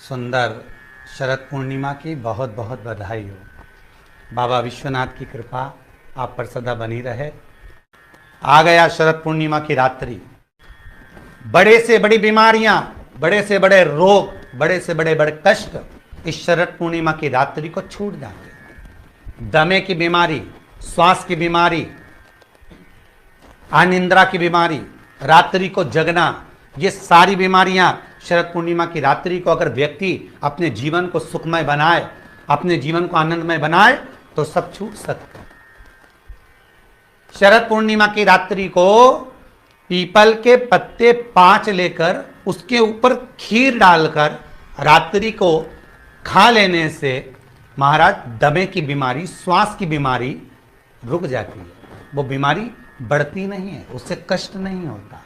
सुंदर शरद पूर्णिमा की बहुत बहुत बधाई हो। बाबा विश्वनाथ की कृपा आप पर सदा बनी रहे। आ गया शरद पूर्णिमा की रात्रि। बड़े से बड़ी बीमारियां, बड़े से बड़े रोग, बड़े से बड़े बड़े कष्ट इस शरद पूर्णिमा की रात्रि को छूट जाते हैं। दमे की बीमारी, श्वास की बीमारी, अनिद्रा की बीमारी, रात्रि को जगना, ये सारी बीमारियां शरद पूर्णिमा की रात्रि को अगर व्यक्ति अपने जीवन को सुखमय बनाए, अपने जीवन को आनंदमय बनाए तो सब छूट सकता है। शरद पूर्णिमा की रात्रि को पीपल के पत्ते 5 लेकर उसके ऊपर खीर डालकर रात्रि को खा लेने से महाराज दमे की बीमारी, श्वास की बीमारी रुक जाती है। वो बीमारी बढ़ती नहीं है, उससे कष्ट नहीं होता।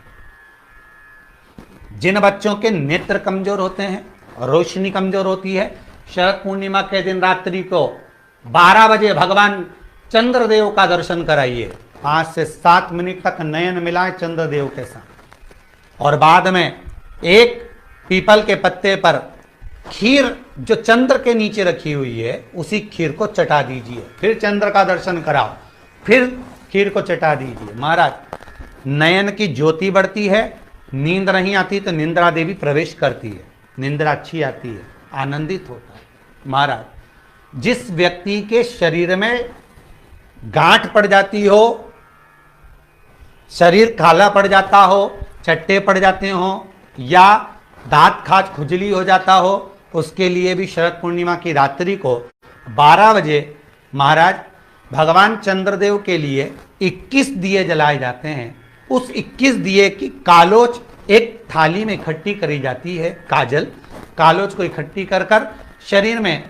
जिन बच्चों के नेत्र कमजोर होते हैं, रोशनी कमजोर होती है, शरद पूर्णिमा के दिन रात्रि को 12 बजे भगवान चंद्रदेव का दर्शन कराइए। 5 से 7 मिनट तक नयन मिलाएं चंद्रदेव के साथ और बाद में एक पीपल के पत्ते पर खीर जो चंद्र के नीचे रखी हुई है उसी खीर को चटा दीजिए। फिर चंद्र का दर्शन कराओ, फिर खीर को चटा दीजिए। महाराज नयन की ज्योति बढ़ती है। नींद नहीं आती तो निंद्रा देवी प्रवेश करती है, निंद्रा अच्छी आती है, आनंदित होता है। महाराज जिस व्यक्ति के शरीर में गांठ पड़ जाती हो, शरीर काला पड़ जाता हो, चट्टे पड़ जाते हो या दांत खाज खुजली हो जाता हो, उसके लिए भी शरद पूर्णिमा की रात्रि को 12 बजे महाराज भगवान चंद्रदेव के लिए 21 दिए जलाए जाते हैं। उस 21 दिए की कालोच एक थाली में इकट्ठी करी जाती है। कालोच को इकट्ठी कर कर शरीर में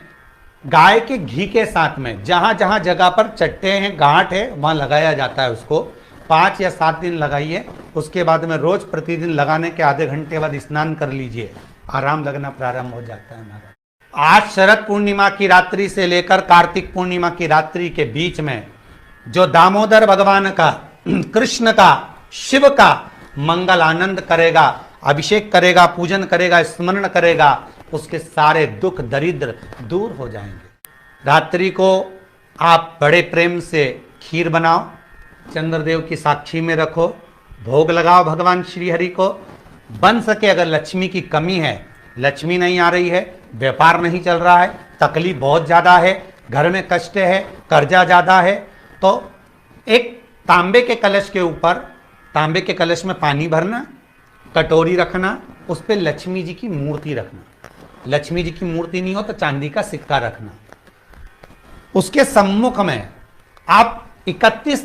गाय के घी के साथ में जहां जहां जगह पर चट्टे हैं, गांठ है, वहां लगाया जाता है। उसको 5 या 7 दिन लगाइए। उसके बाद में रोज प्रतिदिन लगाने के आधे घंटे बाद स्नान कर लीजिए, आराम लगना प्रारंभ हो जाता है। महाराज आज शरद पूर्णिमा की रात्रि से लेकर कार्तिक पूर्णिमा की रात्रि के बीच में जो दामोदर भगवान का, कृष्ण का, शिव का मंगल आनंद करेगा, अभिषेक करेगा, पूजन करेगा, स्मरण करेगा, उसके सारे दुख दरिद्र दूर हो जाएंगे। रात्रि को आप बड़े प्रेम से खीर बनाओ, चंद्रदेव की साक्षी में रखो, भोग लगाओ भगवान श्री हरि को। बन सके अगर लक्ष्मी की कमी है, लक्ष्मी नहीं आ रही है, व्यापार नहीं चल रहा है, तकलीफ बहुत ज़्यादा है, घर में कष्ट है, कर्जा ज़्यादा है, तो एक तांबे के कलश के ऊपर, तांबे के कलश में पानी भरना, कटोरी रखना, उस पर लक्ष्मी जी की मूर्ति रखना। लक्ष्मी जी की मूर्ति नहीं हो तो चांदी का सिक्का रखना। उसके सम्मुख में आप 31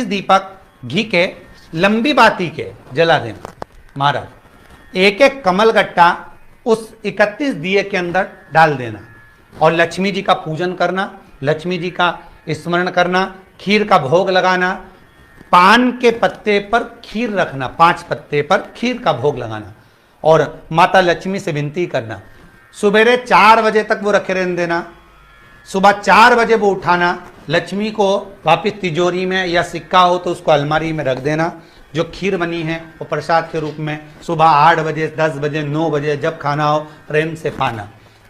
दीपक घी के लंबी बाती के जला देना। महाराज एक एक कमल गट्टा उस 31 दिए के अंदर डाल देना और लक्ष्मी जी का पूजन करना, लक्ष्मी जी का स्मरण करना, खीर का भोग लगाना, पान के पत्ते पर खीर रखना, 5 पत्ते पर खीर का भोग लगाना और माता लक्ष्मी से विनती करना। सुबेरे 4 बजे तक वो रखे रहने देना, सुबह 4 बजे वो उठाना, लक्ष्मी को वापिस तिजोरी में या सिक्का हो तो उसको अलमारी में रख देना। जो खीर बनी है वो प्रसाद के रूप में सुबह 8 बजे, 10 बजे, 9 बजे जब खाना हो प्रेम से पाना।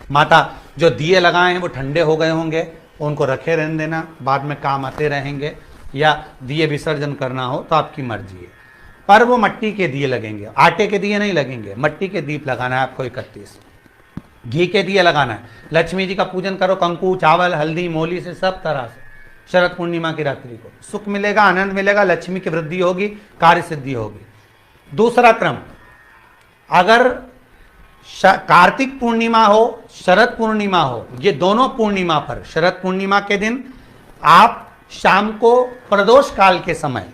माता जो दिए लगाए हैं वो ठंडे हो गए होंगे, उनको रखे रहने देना, बाद में काम आते रहेंगे, या दिए विसर्जन करना हो तो आपकी मर्जी है। पर वो मट्टी के दिए लगेंगे, आटे के दिए नहीं लगेंगे, मट्टी के दीप लगाना है आपको। 31 घी के दिए लगाना है। लक्ष्मी जी का पूजन करो, कंकु, चावल, हल्दी, मोली से सब तरह से। शरद पूर्णिमा की रात्रि को सुख मिलेगा, आनंद मिलेगा, लक्ष्मी की वृद्धि होगी, कार्य सिद्धि होगी। दूसरा क्रम, अगर कार्तिक पूर्णिमा हो, शरद पूर्णिमा हो, ये दोनों पूर्णिमा पर शरद पूर्णिमा के दिन आप शाम को प्रदोष काल के समय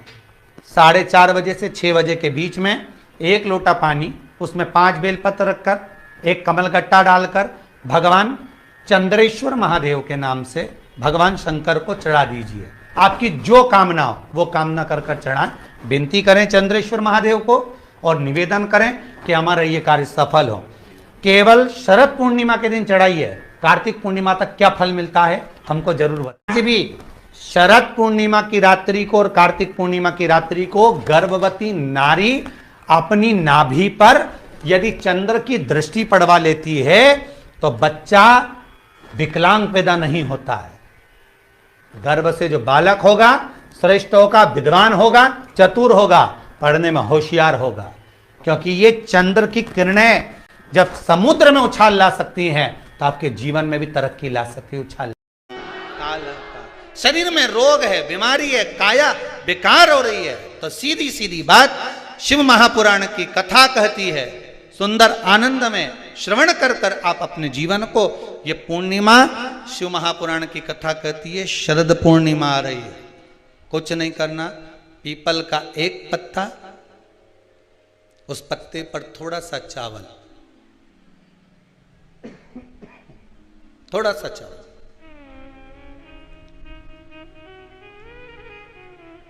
4:30 बजे से 6 बजे के बीच में 1 लोटा पानी, उसमें 5 बेलपत्र रखकर, 1 कमलगट्टा डालकर भगवान चंद्रेश्वर महादेव के नाम से भगवान शंकर को चढ़ा दीजिए। आपकी जो कामना हो वो कामना कर कर चढ़ाएं, विनती करें चंद्रेश्वर महादेव को और निवेदन करें कि हमारा ये कार्य सफल हो। केवल शरद पूर्णिमा के दिन चढ़ाइए, कार्तिक पूर्णिमा तक क्या फल मिलता है हमको जरूर बताइए। भी शरद पूर्णिमा की रात्रि को और कार्तिक पूर्णिमा की रात्रि को गर्भवती नारी अपनी नाभि पर यदि चंद्र की दृष्टि पड़वा लेती है तो बच्चा विकलांग पैदा नहीं होता है। गर्भ से जो बालक होगा श्रेष्ठ होगा, विद्वान होगा, चतुर होगा, पढ़ने में होशियार होगा, क्योंकि ये चंद्र की किरणें जब समुद्र में उछाल ला सकती हैं तो आपके जीवन में भी तरक्की ला सकती है। उछाल शरीर में रोग है, बीमारी है, काया बेकार हो रही है, तो सीधी सीधी बात शिव महापुराण की कथा कहती है, सुंदर आनंद में श्रवण कर कर आप अपने जीवन को, ये पूर्णिमा शिव महापुराण की कथा कहती है, शरद पूर्णिमा आ रही है, कुछ नहीं करना, पीपल का एक पत्ता, उस पत्ते पर थोड़ा सा चावल, थोड़ा सा चावल,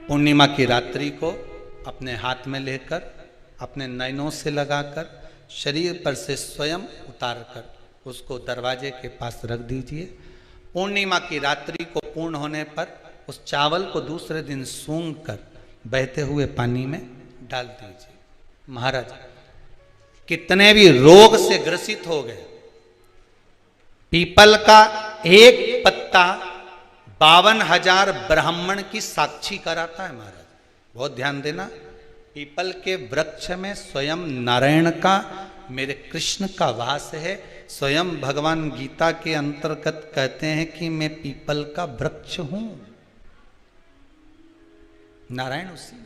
पूर्णिमा की रात्रि को अपने हाथ में लेकर, अपने नयनों से लगाकर, शरीर पर से स्वयं उतार कर उसको दरवाजे के पास रख दीजिए। पूर्णिमा की रात्रि को पूर्ण होने पर उस चावल को दूसरे दिन सूंघ कर बहते हुए पानी में डाल दीजिए। महाराज कितने भी रोग से ग्रसित हो गए, पीपल का एक पत्ता 52,000 ब्राह्मण की साक्षी कराता है। महाराज बहुत ध्यान देना, पीपल के वृक्ष में स्वयं नारायण का, मेरे कृष्ण का वास है। स्वयं भगवान गीता के अंतर्गत कहते हैं कि मैं पीपल का वृक्ष हूं, नारायण उसी में।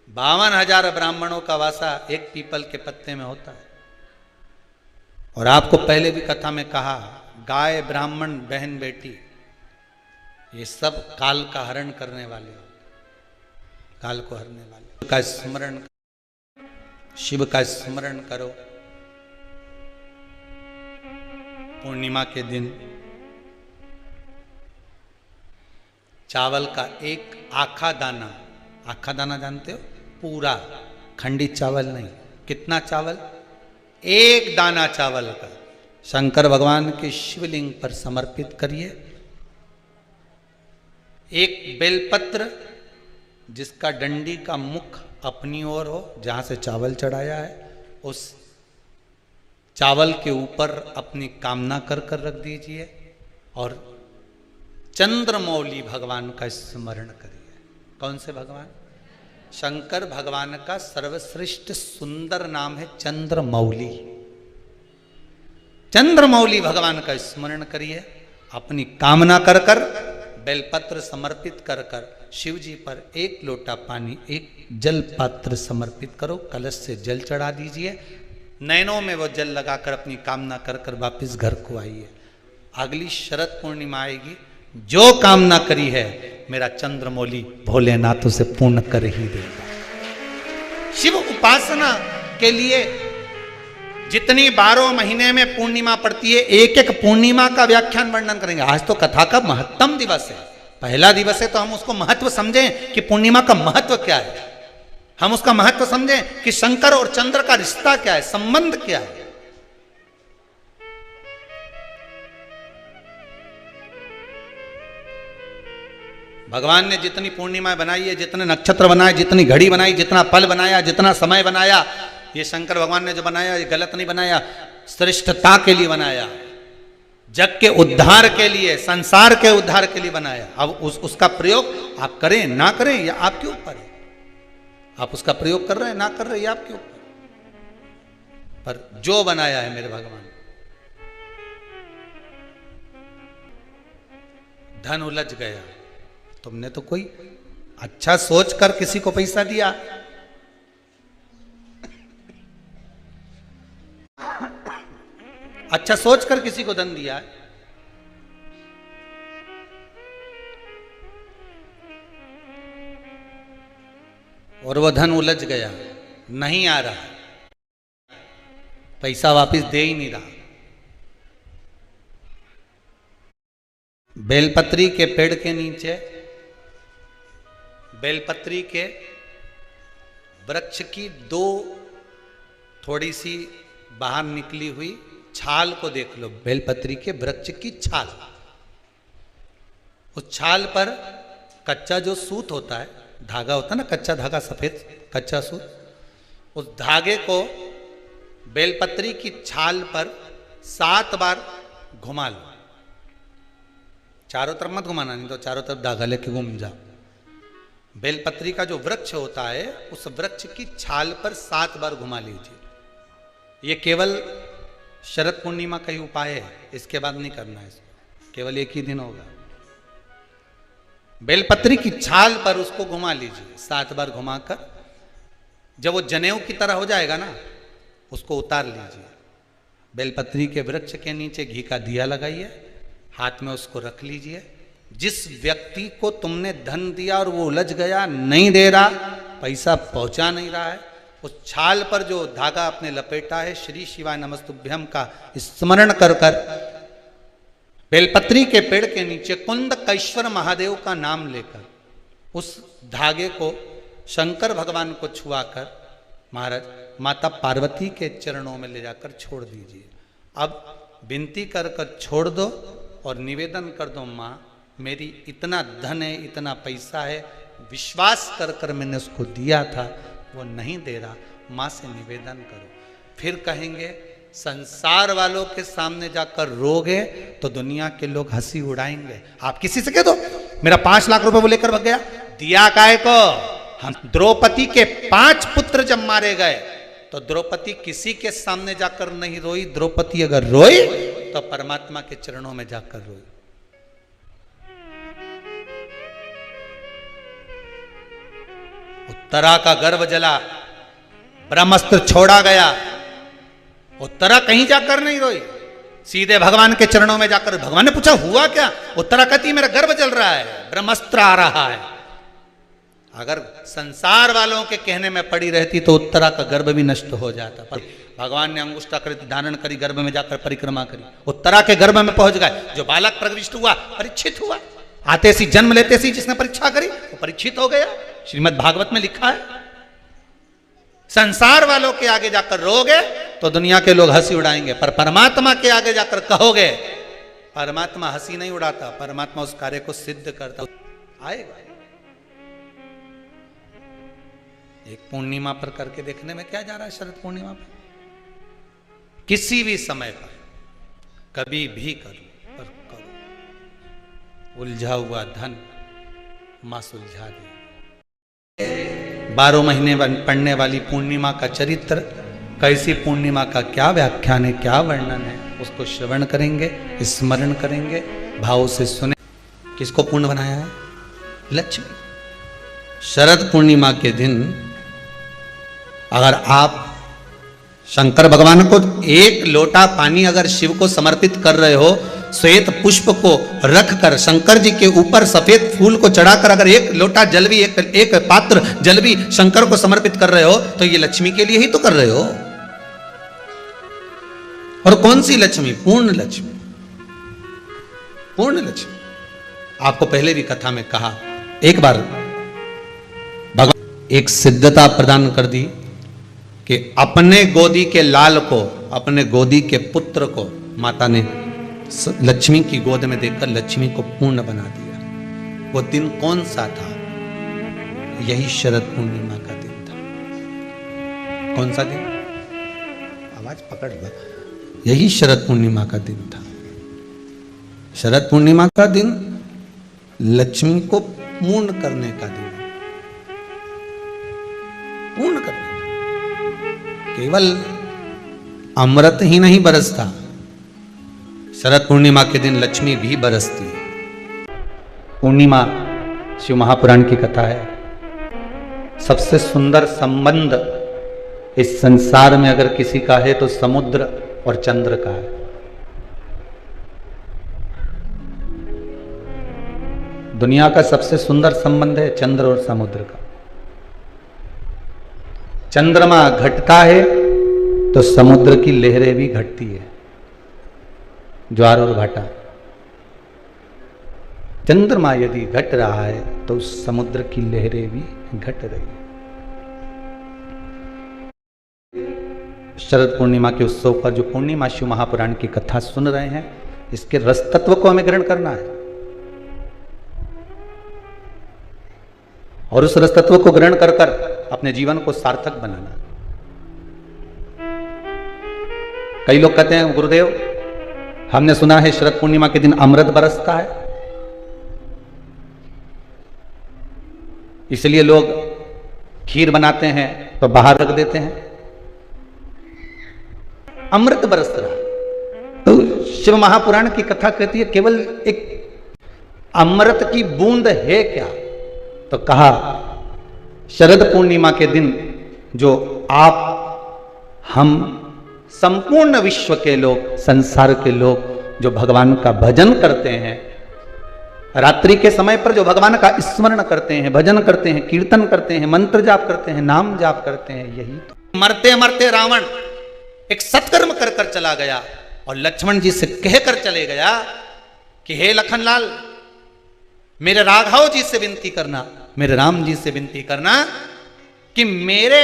52,000 ब्राह्मणों का वासा एक पीपल के पत्ते में होता है। और आपको पहले भी कथा में कहा, गाय, ब्राह्मण, बहन, बेटी, ये सब काल का हरण करने वाले हो, काल को हरने वाले का स्मरण, शिव का स्मरण करो। पूर्णिमा के दिन चावल का एक आखा दाना, आखा दाना जानते हो, पूरा खंडित चावल नहीं, कितना चावल, एक दाना चावल का शंकर भगवान के शिवलिंग पर समर्पित करिए। एक बेलपत्र जिसका डंडी का मुख अपनी ओर हो, जहां से चावल चढ़ाया है, उस चावल के ऊपर अपनी कामना कर कर रख दीजिए और चंद्रमौली भगवान का स्मरण करिए। कौन से भगवान? शंकर भगवान का सर्वश्रेष्ठ सुंदर नाम है चंद्रमौली। चंद्रमौली भगवान का स्मरण करिए, अपनी कामना कर कर बेलपत्र समर्पित कर कर शिव जी पर एक लोटा पानी, एक जल पात्र समर्पित करो, कलश से जल चढ़ा दीजिए, नैनों में वो जल लगाकर अपनी कामना कर कर वापिस घर को आइए। अगली शरद पूर्णिमा आएगी, जो कामना करी है मेरा चंद्रमौली भोलेनाथ उसे पूर्ण कर ही देगा। शिव उपासना के लिए जितनी 12 महीने में पूर्णिमा पड़ती है, एक एक पूर्णिमा का व्याख्यान वर्णन करेंगे। आज तो कथा का महत्तम दिवस है, पहला दिवस है, तो हम उसको महत्व समझें कि पूर्णिमा का महत्व क्या है, हम उसका महत्व समझें कि शंकर और चंद्र का रिश्ता क्या है, संबंध क्या है। भगवान ने जितनी पूर्णिमा बनाई है, जितने नक्षत्र बनाए, जितनी घड़ी बनाई, जितना पल बनाया, जितना समय बनाया, ये शंकर भगवान ने जो बनाया ये गलत नहीं बनाया, श्रेष्ठता के लिए बनाया, जग के उद्धार के लिए, संसार के उद्धार के लिए बनाया। अब उसका प्रयोग आप करें ना करें या आपके ऊपर है, आप उसका प्रयोग कर रहे हैं ना कर रहे हैं आपके ऊपर, पर जो बनाया है मेरे भगवान। धन उलझ गया, तुमने तो कोई अच्छा सोच कर किसी को पैसा दिया, अच्छा सोच कर किसी को धन दिया, और वह धन उलझ गया, नहीं आ रहा, पैसा वापस दे ही नहीं रहा। बेलपत्री के पेड़ के नीचे, बेलपत्री के वृक्ष की 2 थोड़ी सी बाहर निकली हुई छाल को देख लो, बेलपत्री के वृक्ष की छाल, उस छाल पर कच्चा जो सूत होता है, धागा होता है ना, कच्चा धागा, सफेद कच्चा सूत, उस धागे को बेलपत्री की छाल पर 7 बार घुमा लो। चारों तरफ मत घुमाना, नहीं तो चारों तरफ धागा लेके घूम जाओ। बेलपत्री का जो वृक्ष होता है उस वृक्ष की छाल पर 7 बार घुमा लीजिए। ये केवल शरद पूर्णिमा का ही उपाय है, इसके बाद नहीं करना है, इसको केवल एक ही दिन होगा। बेलपत्री की छाल पर उसको घुमा लीजिए 7 बार घुमाकर, जब वो जनेऊ की तरह हो जाएगा ना, उसको उतार लीजिए। बेलपत्री के वृक्ष के नीचे घी का दिया लगाइए, हाथ में उसको रख लीजिए। जिस व्यक्ति को तुमने धन दिया और वो उलझ गया, नहीं दे रहा, पैसा पहुंचा नहीं रहा है, उस छाल पर जो धागा आपने लपेटा है, श्री शिवाय नमस्तुभ्यम का स्मरण कर कर बेलपत्री के पेड़ के नीचे कुंदकेश्वर महादेव का नाम लेकर उस धागे को शंकर भगवान को छुआकर महाराज माता पार्वती के चरणों में ले जाकर छोड़ दीजिए। अब विनती कर कर छोड़ दो और निवेदन कर दो, माँ मेरी इतना धन है, इतना पैसा है, विश्वास कर कर मैंने उसको दिया था, वो नहीं दे रहा, माँ से निवेदन करो। फिर कहेंगे संसार वालों के सामने जाकर रोगे तो दुनिया के लोग हंसी उड़ाएंगे। आप किसी से कह दो मेरा 5 लाख रुपए वो लेकर भाग गया, दिया काय को? हम द्रौपदी के 5 पुत्र जब मारे गए तो द्रौपदी किसी के सामने जाकर नहीं रोई। द्रौपदी अगर रोई तो परमात्मा के चरणों में जाकर रोई। उत्तरा का गर्भ जला, ब्रह्मास्त्र छोड़ा गया, उत्तरा कहीं जाकर नहीं रोई, सीधे भगवान के चरणों में जाकर। भगवान ने पूछा हुआ क्या? उत्तरा कहती मेरा गर्भ जल रहा है, ब्रह्मास्त्र आ रहा है। अगर संसार वालों के कहने में पड़ी रहती तो उत्तरा का गर्भ भी नष्ट हो जाता, पर भगवान ने अंगुष्ठाकृति धारण करी, गर्भ में जाकर परिक्रमा करी, उत्तरा के गर्भ में पहुंच गए। जो बालक प्रविष्ट हुआ परीक्षित हुआ, आते सी जन्म लेते सी जिसने परीक्षा करी वो परीक्षित हो गया। श्रीमद् भागवत में लिखा है। संसार वालों के आगे जाकर रोगे तो दुनिया के लोग हंसी उड़ाएंगे, पर परमात्मा के आगे जाकर कहोगे, परमात्मा हंसी नहीं उड़ाता, परमात्मा उस कार्य को सिद्ध करता आएगा। एक पूर्णिमा पर करके देखने में क्या जा रहा है? शरद पूर्णिमा पर किसी भी समय पर कभी भी करो, पर करो। उलझा हुआ धन मां सुलझा दे। 12 महीने पढ़ने वाली पूर्णिमा का चरित्र, कैसी पूर्णिमा का क्या व्याख्यान है, क्या वर्णन है, उसको श्रवण करेंगे, स्मरण करेंगे, भाव से सुने। किसको पूर्ण बनाया है? लक्ष्मी। शरद पूर्णिमा के दिन अगर आप शंकर भगवान को 1 लोटा पानी अगर शिव को समर्पित कर रहे हो, श्वेत पुष्प को रखकर शंकर जी के ऊपर सफेद फूल को चढ़ाकर अगर 1 लोटा जल भी, एक पात्र जल भी शंकर को समर्पित कर रहे हो, तो ये लक्ष्मी के लिए ही तो कर रहे हो। और कौन सी लक्ष्मी? पूर्ण लक्ष्मी। पूर्ण लक्ष्मी। आपको पहले भी कथा में कहा, एक बार भगवान एक सिद्धता प्रदान कर दी कि अपने गोदी के लाल को, अपने गोदी के पुत्र को माता ने लक्ष्मी की गोद में देखकर लक्ष्मी को पूर्ण बना दिया। वो दिन कौन सा था? यही शरद पूर्णिमा का दिन था। कौन सा दिन? आवाज पकड़ लो। यही शरद पूर्णिमा का दिन था। शरद पूर्णिमा का दिन लक्ष्मी को पूर्ण करने का दिन, पूर्ण करने का। केवल अमृत ही नहीं बरसता, शरद पूर्णिमा के दिन लक्ष्मी भी बरसती है। पूर्णिमा शिव महापुराण की कथा है। सबसे सुंदर संबंध इस संसार में अगर किसी का है तो समुद्र और चंद्र का है। दुनिया का सबसे सुंदर संबंध है चंद्र और समुद्र का। चंद्रमा घटता है तो समुद्र की लहरें भी घटती है, ज्वार और भाटा। चंद्रमा यदि घट रहा है तो समुद्र की लहरें भी घट रही है। शरद पूर्णिमा के उत्सव पर जो पूर्णिमा शिव महापुराण की कथा सुन रहे हैं, इसके रस तत्व को हमें ग्रहण करना है और उस रस तत्व को ग्रहण कर कर अपने जीवन को सार्थक बनाना। कई लोग कहते हैं गुरुदेव हमने सुना है शरद पूर्णिमा के दिन अमृत बरसता है, इसलिए लोग खीर बनाते हैं तो बाहर रख देते हैं। अमृत बरस रहा, तो शिव महापुराण की कथा कहती है केवल एक अमृत की बूंद है क्या? तो कहा शरद पूर्णिमा के दिन जो आप हम संपूर्ण विश्व के लोग, संसार के लोग जो भगवान का भजन करते हैं, रात्रि के समय पर जो भगवान का स्मरण करते हैं, भजन करते हैं, कीर्तन करते हैं, मंत्र जाप करते हैं, नाम जाप करते हैं, यही तो। मरते मरते रावण एक सत्कर्म कर कर चला गया और लक्ष्मण जी से कहकर चले गया कि हे लखनलाल, मेरे राघव जी से विनती करना, मेरे राम जी से विनती करना कि मेरे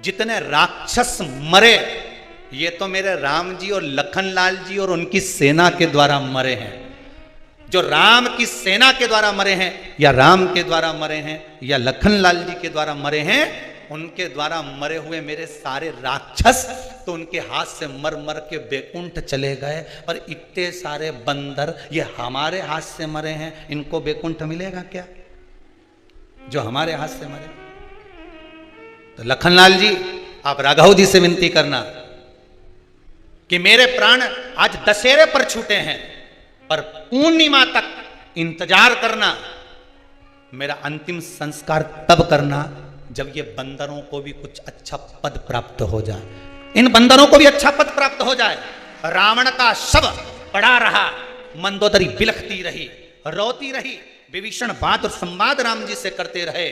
जितने राक्षस मरे ये तो मेरे राम जी और लखनलाल जी और उनकी सेना के द्वारा मरे हैं। जो राम की सेना के द्वारा मरे हैं या राम के द्वारा मरे हैं या लखनलाल जी के द्वारा मरे हैं, उनके द्वारा मरे हुए मेरे सारे राक्षस तो उनके हाथ से मर मर के बैकुंठ चले गए, पर इतने सारे बंदर ये हमारे हाथ से मरे हैं, इनको बैकुंठ मिलेगा क्या जो हमारे हाथ से मरे? तो लखनलाल जी आप राघव जी से विनती करना कि मेरे प्राण आज दशहरे पर छूटे हैं, पर पूर्णिमा तक इंतजार करना, मेरा अंतिम संस्कार तब करना जब ये बंदरों को भी कुछ अच्छा पद प्राप्त हो जाए, इन बंदरों को भी अच्छा पद प्राप्त हो जाए। रावण का शव पड़ा रहा, मंदोदरी बिलखती रही, रोती रही, विभीषण बात और संवाद राम जी से करते रहे,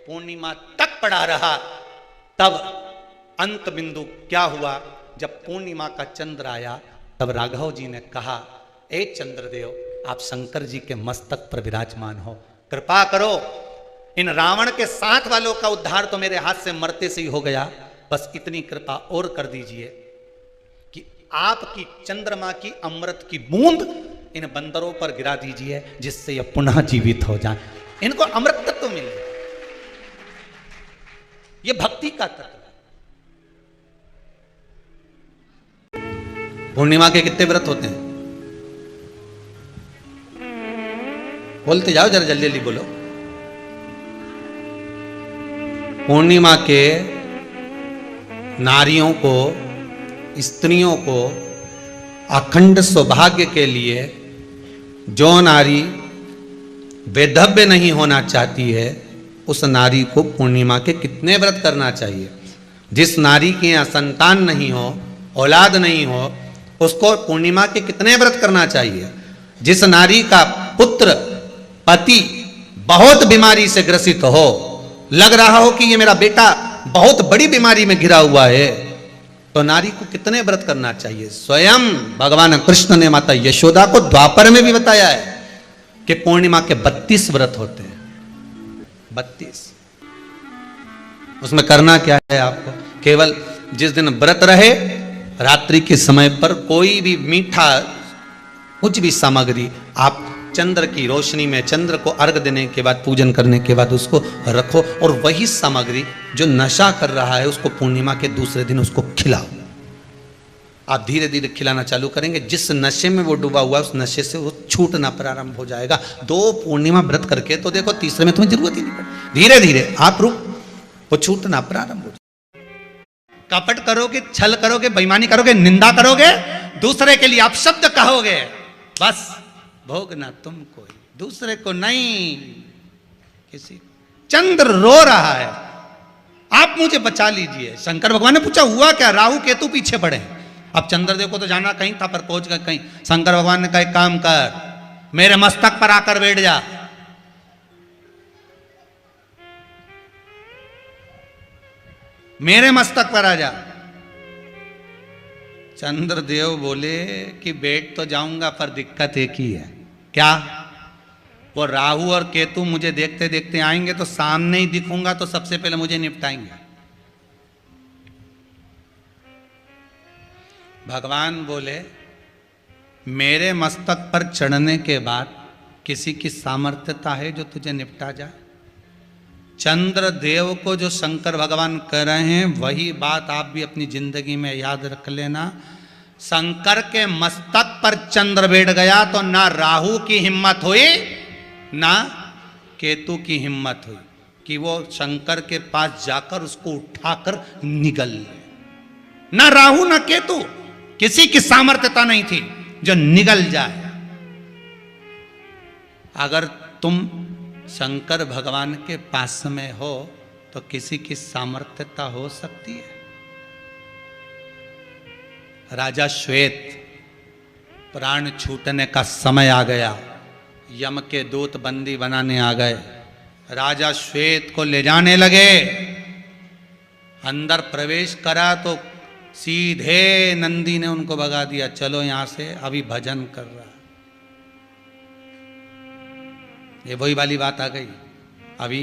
पूर्णिमा तक पड़ा रहा। तब अंत बिंदु क्या हुआ? जब पूर्णिमा का चंद्र आया तब राघव जी ने कहा, ए चंद्रदेव आप शंकर जी के मस्तक पर विराजमान हो, कृपा करो, इन रावण के साथ वालों का उद्धार तो मेरे हाथ से मरते से ही हो गया, बस इतनी कृपा और कर दीजिए कि आपकी चंद्रमा की अमृत की बूंद इन बंदरों पर गिरा दीजिए, जिससे यह पुनः जीवित हो जाए, इनको अमृत तत्व मिले। ये भक्ति का तत्व। पूर्णिमा के कितने व्रत होते हैं? बोलते जाओ जरा, जल्दी जल्दी बोलो। पूर्णिमा के नारियों को, स्त्रियों को अखंड सौभाग्य के लिए जो नारी वैधव्य नहीं होना चाहती है उस नारी को पूर्णिमा के कितने व्रत करना चाहिए? जिस नारी के यहाँ संतान नहीं हो, औलाद नहीं हो, उसको पूर्णिमा के कितने व्रत करना चाहिए? जिस नारी का पुत्र पति बहुत बीमारी से ग्रसित हो, लग रहा हो कि ये मेरा बेटा बहुत बड़ी बीमारी में घिरा हुआ है, तो नारी को कितने व्रत करना चाहिए? स्वयं भगवान कृष्ण ने माता यशोदा को द्वापर में भी बताया है कि पूर्णिमा के 32 व्रत होते हैं। 32। उसमें करना क्या है आपको? केवल जिस दिन व्रत रहे रात्रि के समय पर कोई भी मीठा, कुछ भी सामग्री आप चंद्र की रोशनी में, चंद्र को अर्घ देने के बाद, पूजन करने के बाद उसको रखो, और वही सामग्री जो नशा कर रहा है उसको पूर्णिमा के दूसरे दिन उसको खिलाओ। आप धीरे धीरे खिलाना चालू करेंगे, जिस नशे में वो डूबा हुआ उस नशे से वो छूटना प्रारंभ हो जाएगा। 2 पूर्णिमा व्रत करके तो देखो, तीसरे में तुम्हें जरूरत ही नहीं पड़ेगी। धीरे धीरे आप रुक, वो छूटना प्रारंभ हो जाएगा। कपट करोगे, छल करोगे, बेईमानी करोगे, निंदा करोगे, दूसरे के लिए आप शब्द कहोगे, बस भोगना तुमको ही, दूसरे को नहीं। किसी चंद्र रो रहा है, आप मुझे बचा लीजिए। शंकर भगवान ने पूछा हुआ क्या? राहु केतु पीछे पड़े। अब चंद्रदेव को तो जाना कहीं था, पर पहुंच गए कहीं। शंकर भगवान ने कहा एक काम कर, मेरे मस्तक पर आकर बैठ जा। मेरे मस्तक पर आ जा। चंद्रदेव बोले कि बैठ तो जाऊंगा, पर दिक्कत एक ही है। क्या? वो राहु और केतु मुझे देखते देखते आएंगे तो सामने ही दिखूंगा तो सबसे पहले मुझे निपटाएंगे। भगवान बोले मेरे मस्तक पर चढ़ने के बाद किसी की सामर्थ्यता है जो तुझे निपटा जाए? चंद्रदेव को जो शंकर भगवान कह रहे हैं वही बात आप भी अपनी जिंदगी में याद रख लेना। शंकर के मस्तक पर चंद्र बैठ गया तो ना राहु की हिम्मत हुई ना केतु की हिम्मत हुई कि वो शंकर के पास जाकर उसको उठाकर निगल ले। ना राहु ना केतु, किसी की सामर्थ्यता नहीं थी जो निगल जाए। अगर तुम शंकर भगवान के पास में हो तो किसी की सामर्थ्यता हो सकती है। राजा श्वेत, प्राण छूटने का समय आ गया, यम के दूत बंदी बनाने आ गए। राजा श्वेत को ले जाने लगे, अंदर प्रवेश करा तो सीधे नंदी ने उनको भगा दिया, चलो यहां से, अभी भजन कर रहा। ये वही वाली बात आ गई। अभी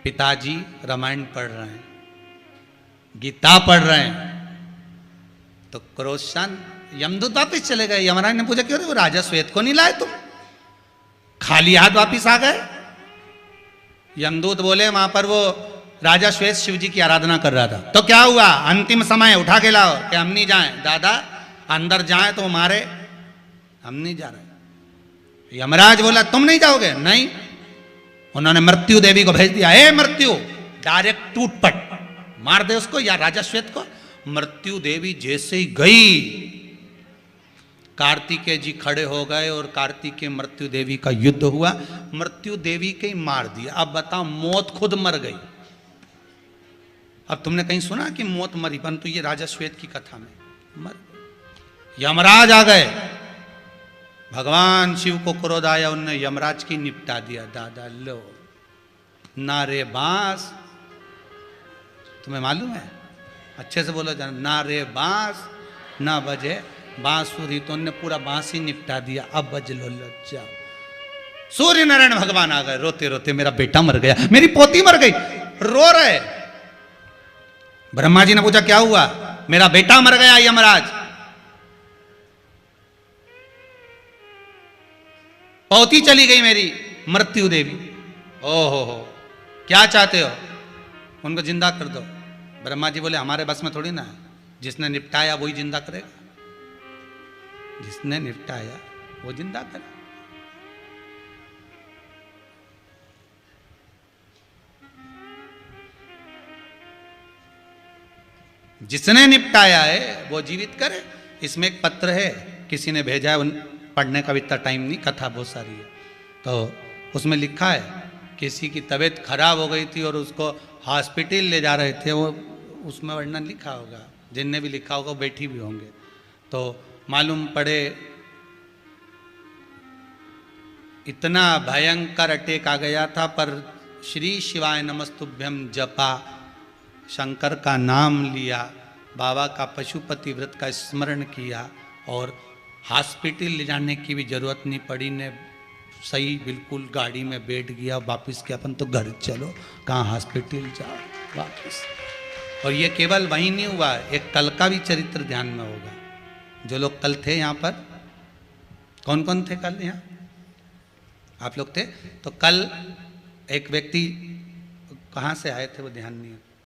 पिताजी रामायण पढ़ रहे हैं, गीता पढ़ रहे हैं, तो क्रोशान यमदूत वापिस चले गए। यमराज ने पूछा क्यों रे, वो राजा श्वेत को नहीं लाए तुम, खाली हाथ वापिस आ गए? यमदूत बोले वहां पर वो राजा श्वेत शिव जी की आराधना कर रहा था। तो क्या हुआ, अंतिम समय उठा के लाओ कि हम नहीं जाएं। दादा अंदर जाएं तो मारे, हम नहीं जा रहे। यमराज बोला तुम नहीं जाओगे? नहीं। उन्होंने मृत्यु देवी को भेज दिया, ए मृत्यु, डायरेक्ट टूटपट मार दे उसको या राजा श्वेत को। मृत्यु देवी जैसे ही गई, कार्तिकेय जी खड़े हो गए और कार्तिकेय मृत्यु देवी का युद्ध हुआ। मृत्यु देवी के ही मार दिया। अब बताओ, मौत खुद मर गई। अब तुमने कहीं सुना कि मौत मरी, परंतु ये राजा श्वेत की कथा में मर गई। यमराज आ गए, भगवान शिव को क्रोध आया, उन्होंने यमराज की निपटा दिया। दादा लो, ना रे बांस, तुम्हें मालूम है, अच्छे से बोलो जाना, ना रे बांस ना बजे बांसुरी, तो उन्होंने पूरा बांस ही निपटा दिया। अब बज लो, जाओ। सूर्य नारायण भगवान आ गए, रोते रोते मेरा बेटा मर गया, मेरी पोती मर गई, रो रहे। ब्रह्मा जी ने पूछा क्या हुआ? मेरा बेटा मर गया यमराज। पौती चली गई मेरी मृत्यु देवी। हो, क्या चाहते हो? उनको जिंदा कर दो। ब्रह्मा जी बोले हमारे बस में थोड़ी ना है, जिसने निपटाया वही जिंदा करेगा, जिसने निपटाया वो जिंदा करे। जिसने निपटाया है वो जीवित करे। इसमें एक पत्र है, किसी ने भेजा है, पढ़ने का भी इतना टाइम नहीं, कथा बहुत सारी है। तो उसमें लिखा है किसी की तबीयत खराब हो गई थी और उसको हॉस्पिटल ले जा रहे थे, वो उसमें वर्णन लिखा होगा, जिनने भी लिखा होगा वो बैठी भी होंगे। तो मालूम पड़े इतना भयंकर अटैक आ गया था, पर श्री शिवाय नमस्तुभ्यम जपा, शंकर का नाम लिया, बाबा का पशुपति व्रत का स्मरण किया और हॉस्पिटल ले जाने की भी जरूरत नहीं पड़ी। ने सही बिल्कुल गाड़ी में बैठ गया, वापस के अपन तो घर चलो, कहाँ हॉस्पिटल जाओ वापस। और ये केवल वहीं नहीं हुआ, एक कल का भी चरित्र ध्यान में होगा। जो लोग कल थे यहाँ पर, कौन कौन थे कल यहाँ? आप लोग थे। तो कल एक व्यक्ति कहाँ से आए थे वो ध्यान नहीं है,